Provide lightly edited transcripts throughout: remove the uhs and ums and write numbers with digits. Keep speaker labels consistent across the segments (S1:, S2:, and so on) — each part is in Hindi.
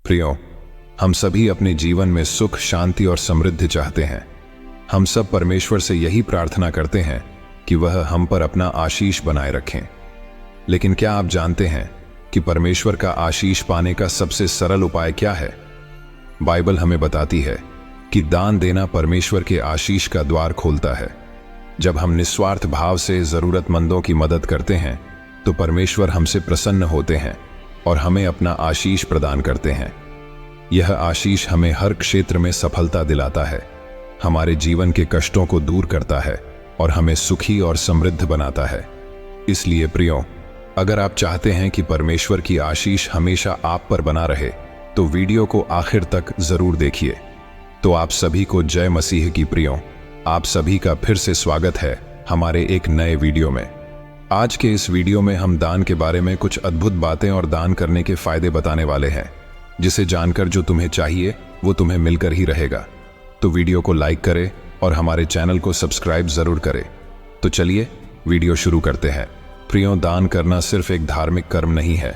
S1: प्रियो, हम सभी अपने जीवन में सुख, शांति और समृद्धि चाहते हैं। हम सब परमेश्वर से यही प्रार्थना करते हैं कि वह हम पर अपना आशीष बनाए रखें। लेकिन क्या आप जानते हैं कि परमेश्वर का आशीष पाने का सबसे सरल उपाय क्या है? बाइबल हमें बताती है कि दान देना परमेश्वर के आशीष का द्वार खोलता है। जब हम निस्वार्थ भाव से जरूरतमंदों की मदद करते हैं तो परमेश्वर हमसे प्रसन्न होते हैं और हमें अपना आशीष प्रदान करते हैं। यह आशीष हमें हर क्षेत्र में सफलता दिलाता है, हमारे जीवन के कष्टों को दूर करता है और हमें सुखी और समृद्ध बनाता है। इसलिए प्रियो, अगर आप चाहते हैं कि परमेश्वर की आशीष हमेशा आप पर बना रहे तो वीडियो को आखिर तक जरूर देखिए। तो आप सभी को जय मसीह की। प्रियो, आप सभी का फिर से स्वागत है हमारे एक नए वीडियो में। आज के इस वीडियो में हम दान के बारे में कुछ अद्भुत बातें और दान करने के फायदे बताने वाले हैं, जिसे जानकर जो तुम्हें चाहिए वो तुम्हें मिलकर ही रहेगा। तो वीडियो को लाइक करें और हमारे चैनल को सब्सक्राइब जरूर करें। तो चलिए वीडियो शुरू करते हैं। प्रियो, दान करना सिर्फ एक धार्मिक कर्म नहीं है,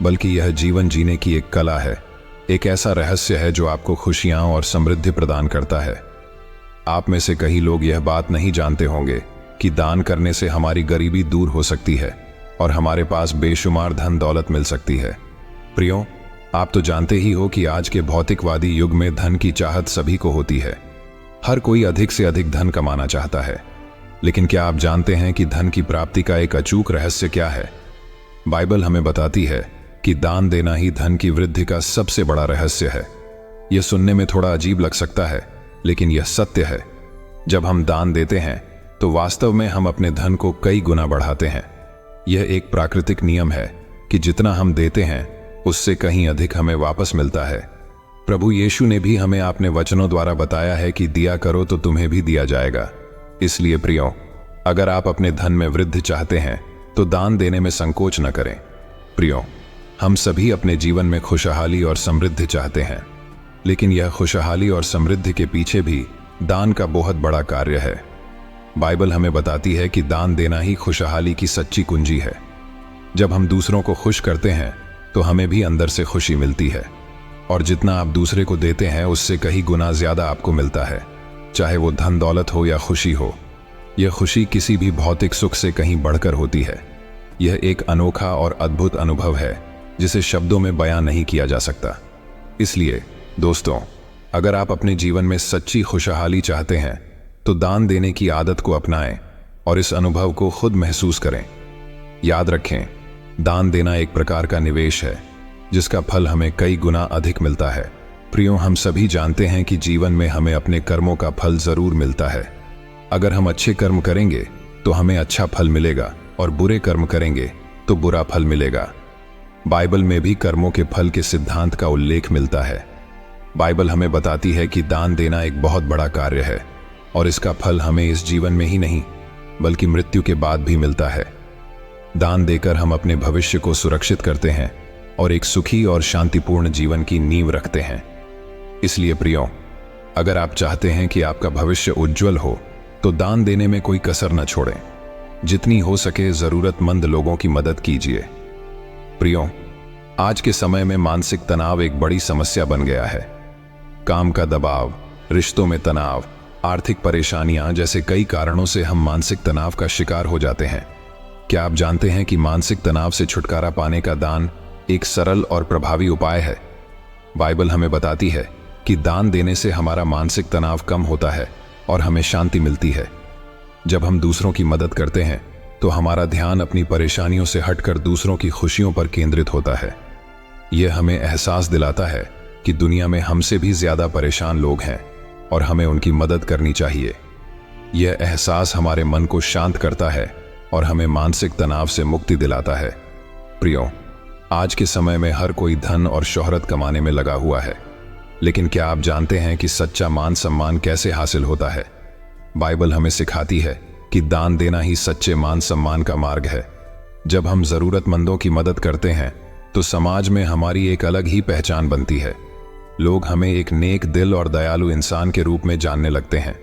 S1: बल्कि यह जीवन जीने की एक कला है, एक ऐसा रहस्य है जो आपको खुशियां और समृद्धि प्रदान करता है। आप में से कई लोग यह बात नहीं जानते होंगे कि दान करने से हमारी गरीबी दूर हो सकती है और हमारे पास बेशुमार धन दौलत मिल सकती है। प्रियो, आप तो जानते ही हो कि आज के भौतिकवादी युग में धन की चाहत सभी को होती है। हर कोई अधिक से अधिक धन कमाना चाहता है। लेकिन क्या आप जानते हैं कि धन की प्राप्ति का एक अचूक रहस्य क्या है? बाइबल हमें बताती है कि दान देना ही धन की वृद्धि का सबसे बड़ा रहस्य है। यह सुनने में थोड़ा अजीब लग सकता है, लेकिन यह सत्य है। जब हम दान देते हैं तो वास्तव में हम अपने धन को कई गुना बढ़ाते हैं। यह एक प्राकृतिक नियम है कि जितना हम देते हैं उससे कहीं अधिक हमें वापस मिलता है। प्रभु यीशु ने भी हमें अपने वचनों द्वारा बताया है कि दिया करो तो तुम्हें भी दिया जाएगा। इसलिए प्रियो, अगर आप अपने धन में वृद्धि चाहते हैं तो दान देने में संकोच न करें। प्रियो, हम सभी अपने जीवन में खुशहाली और समृद्धि चाहते हैं, लेकिन यह खुशहाली और समृद्धि के पीछे भी दान का बहुत बड़ा कार्य है। बाइबल हमें बताती है कि दान देना ही खुशहाली की सच्ची कुंजी है। जब हम दूसरों को खुश करते हैं तो हमें भी अंदर से खुशी मिलती है, और जितना आप दूसरे को देते हैं उससे कई गुना ज्यादा आपको मिलता है, चाहे वो धन दौलत हो या खुशी हो। यह खुशी किसी भी भौतिक सुख से कहीं बढ़कर होती है। यह एक अनोखा और अद्भुत अनुभव है जिसे शब्दों में बयां नहीं किया जा सकता। इसलिए दोस्तों, अगर आप अपने जीवन में सच्ची खुशहाली चाहते हैं तो दान देने की आदत को अपनाएं और इस अनुभव को खुद महसूस करें। याद रखें, दान देना एक प्रकार का निवेश है जिसका फल हमें कई गुना अधिक मिलता है। प्रियो, हम सभी जानते हैं कि जीवन में हमें अपने कर्मों का फल जरूर मिलता है। अगर हम अच्छे कर्म करेंगे तो हमें अच्छा फल मिलेगा और बुरे कर्म करेंगे तो बुरा फल मिलेगा। बाइबल में भी कर्मों के फल के सिद्धांत का उल्लेख मिलता है। बाइबल हमें बताती है कि दान देना एक बहुत बड़ा कार्य है और इसका फल हमें इस जीवन में ही नहीं बल्कि मृत्यु के बाद भी मिलता है। दान देकर हम अपने भविष्य को सुरक्षित करते हैं और एक सुखी और शांतिपूर्ण जीवन की नींव रखते हैं। इसलिए प्रियो, अगर आप चाहते हैं कि आपका भविष्य उज्जवल हो तो दान देने में कोई कसर न छोड़ें। जितनी हो सके जरूरतमंद लोगों की मदद कीजिए। प्रियो, आज के समय में मानसिक तनाव एक बड़ी समस्या बन गया है। काम का दबाव, रिश्तों में तनाव, आर्थिक परेशानियां जैसे कई कारणों से हम मानसिक तनाव का शिकार हो जाते हैं। क्या आप जानते हैं कि मानसिक तनाव से छुटकारा पाने का दान एक सरल और प्रभावी उपाय है? बाइबल हमें बताती है कि दान देने से हमारा मानसिक तनाव कम होता है और हमें शांति मिलती है। जब हम दूसरों की मदद करते हैं तो हमारा ध्यान अपनी परेशानियों से हटकर दूसरों की खुशियों पर केंद्रित होता है। यह हमें एहसास दिलाता है कि दुनिया में हमसे भी ज्यादा परेशान लोग हैं और हमें उनकी मदद करनी चाहिए। यह एहसास हमारे मन को शांत करता है और हमें मानसिक तनाव से मुक्ति दिलाता है। प्रियो, आज के समय में हर कोई धन और शोहरत कमाने में लगा हुआ है, लेकिन क्या आप जानते हैं कि सच्चा मान सम्मान कैसे हासिल होता है? बाइबल हमें सिखाती है कि दान देना ही सच्चे मान सम्मान का मार्ग है। जब हम जरूरतमंदों की मदद करते हैं तो समाज में हमारी एक अलग ही पहचान बनती है। लोग हमें एक नेक दिल और दयालु इंसान के रूप में जानने लगते हैं।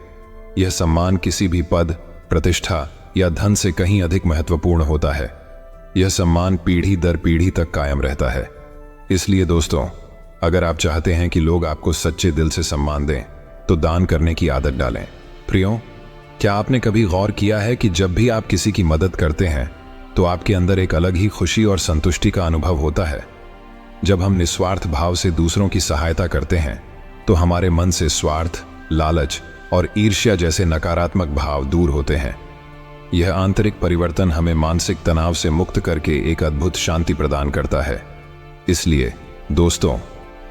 S1: यह सम्मान किसी भी पद, प्रतिष्ठा या धन से कहीं अधिक महत्वपूर्ण होता है। यह सम्मान पीढ़ी दर पीढ़ी तक कायम रहता है। इसलिए दोस्तों, अगर आप चाहते हैं कि लोग आपको सच्चे दिल से सम्मान दें तो दान करने की आदत डालें। प्रियो, क्या आपने कभी गौर किया है कि जब भी आप किसी की मदद करते हैं तो आपके अंदर एक अलग ही खुशी और संतुष्टि का अनुभव होता है? जब हम निस्वार्थ भाव से दूसरों की सहायता करते हैं तो हमारे मन से स्वार्थ, लालच और ईर्ष्या जैसे नकारात्मक भाव दूर होते हैं। यह आंतरिक परिवर्तन हमें मानसिक तनाव से मुक्त करके एक अद्भुत शांति प्रदान करता है। इसलिए दोस्तों,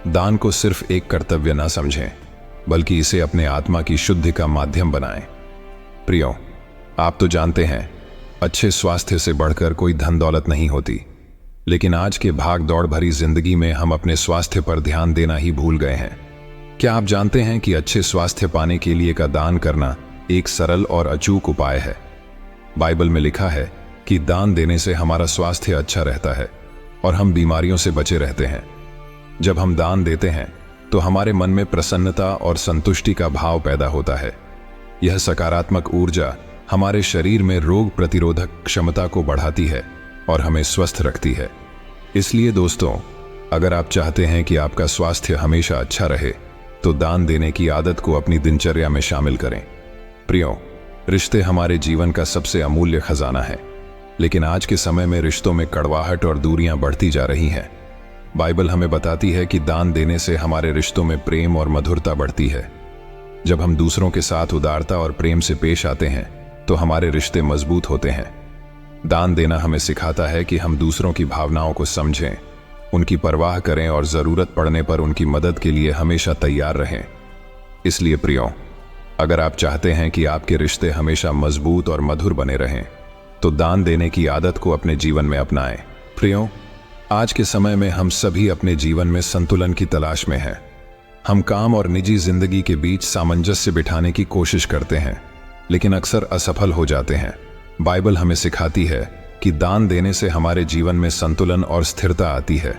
S1: दान को सिर्फ एक कर्तव्य न समझें, बल्कि इसे अपने आत्मा की शुद्धि का माध्यम बनाएं। प्रियो, आप तो जानते हैं, अच्छे स्वास्थ्य से बढ़कर कोई धन दौलत नहीं होती, लेकिन आज के भाग दौड़ भरी जिंदगी में हम अपने स्वास्थ्य पर ध्यान देना ही भूल गए हैं। क्या आप जानते हैं कि अच्छे स्वास्थ्य पाने के लिए का दान करना एक सरल और अचूक उपाय है? बाइबल में लिखा है कि दान देने से हमारा स्वास्थ्य अच्छा रहता है और हम बीमारियों से बचे रहते हैं। जब हम दान देते हैं तो हमारे मन में प्रसन्नता और संतुष्टि का भाव पैदा होता है। यह सकारात्मक ऊर्जा हमारे शरीर में रोग प्रतिरोधक क्षमता को बढ़ाती है और हमें स्वस्थ रखती है। इसलिए दोस्तों, अगर आप चाहते हैं कि आपका स्वास्थ्य हमेशा अच्छा रहे तो दान देने की आदत को अपनी दिनचर्या में शामिल करें। प्रियो, रिश्ते हमारे जीवन का सबसे अमूल्य खजाना है, लेकिन आज के समय में रिश्तों में कड़वाहट और दूरियां बढ़ती जा रही हैं। बाइबल हमें बताती है कि दान देने से हमारे रिश्तों में प्रेम और मधुरता बढ़ती है। जब हम दूसरों के साथ उदारता और प्रेम से पेश आते हैं तो हमारे रिश्ते मजबूत होते हैं। दान देना हमें सिखाता है कि हम दूसरों की भावनाओं को समझें, उनकी परवाह करें और जरूरत पड़ने पर उनकी मदद के लिए हमेशा तैयार रहें। इसलिए प्रियो, अगर आप चाहते हैं कि आपके रिश्ते हमेशा मजबूत और मधुर बने रहें तो दान देने की आदत को अपने जीवन में अपनाएं। प्रियो, आज के समय में हम सभी अपने जीवन में संतुलन की तलाश में हैं। हम काम और निजी जिंदगी के बीच सामंजस्य बिठाने की कोशिश करते हैं, लेकिन अक्सर असफल हो जाते हैं। बाइबल हमें सिखाती है कि दान देने से हमारे जीवन में संतुलन और स्थिरता आती है।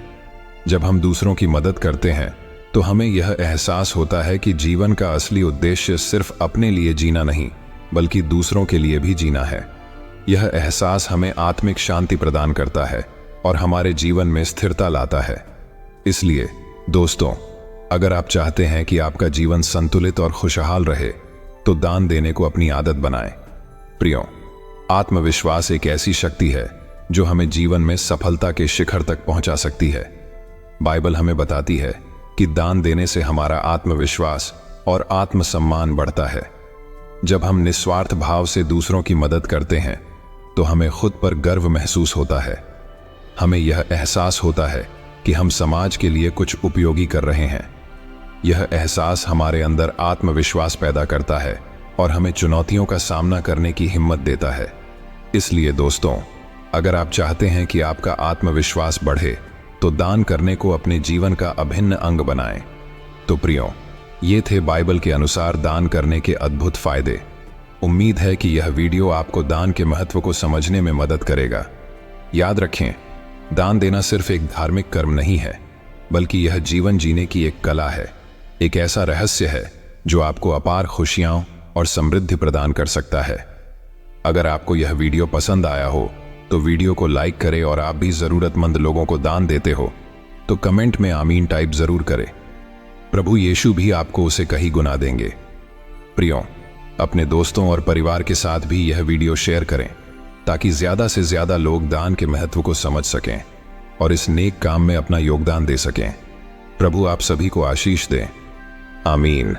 S1: जब हम दूसरों की मदद करते हैं तो हमें यह एहसास होता है कि जीवन का असली उद्देश्य सिर्फ अपने लिए जीना नहीं, बल्कि दूसरों के लिए भी जीना है। यह एहसास हमें आत्मिक शांति प्रदान करता है और हमारे जीवन में स्थिरता लाता है। इसलिए दोस्तों, अगर आप चाहते हैं कि आपका जीवन संतुलित और खुशहाल रहे तो दान देने को अपनी आदत बनाएं। प्रियो, आत्मविश्वास एक ऐसी शक्ति है जो हमें जीवन में सफलता के शिखर तक पहुंचा सकती है। बाइबल हमें बताती है कि दान देने से हमारा आत्मविश्वास और आत्मसम्मान बढ़ता है। जब हम निस्वार्थ भाव से दूसरों की मदद करते हैं तो हमें खुद पर गर्व महसूस होता है। हमें यह एहसास होता है कि हम समाज के लिए कुछ उपयोगी कर रहे हैं। यह एहसास हमारे अंदर आत्मविश्वास पैदा करता है और हमें चुनौतियों का सामना करने की हिम्मत देता है। इसलिए दोस्तों, अगर आप चाहते हैं कि आपका आत्मविश्वास बढ़े तो दान करने को अपने जीवन का अभिन्न अंग बनाएं। तो प्रियो, ये थे बाइबल के अनुसार दान करने के अद्भुत फायदे। उम्मीद है कि यह वीडियो आपको दान के महत्व को समझने में मदद करेगा। याद रखें, दान देना सिर्फ एक धार्मिक कर्म नहीं है, बल्कि यह जीवन जीने की एक कला है, एक ऐसा रहस्य है जो आपको अपार खुशियां और समृद्धि प्रदान कर सकता है। अगर आपको यह वीडियो पसंद आया हो तो वीडियो को लाइक करें, और आप भी जरूरतमंद लोगों को दान देते हो तो कमेंट में आमीन टाइप जरूर करें। प्रभु यीशु भी आपको उसे कहीं गुना देंगे। प्रियो, अपने दोस्तों और परिवार के साथ भी यह वीडियो शेयर करें ताकि ज्यादा से ज्यादा लोग दान के महत्व को समझ सकें और इस नेक काम में अपना योगदान दे सकें। प्रभु आप सभी को आशीष दें। आमीन।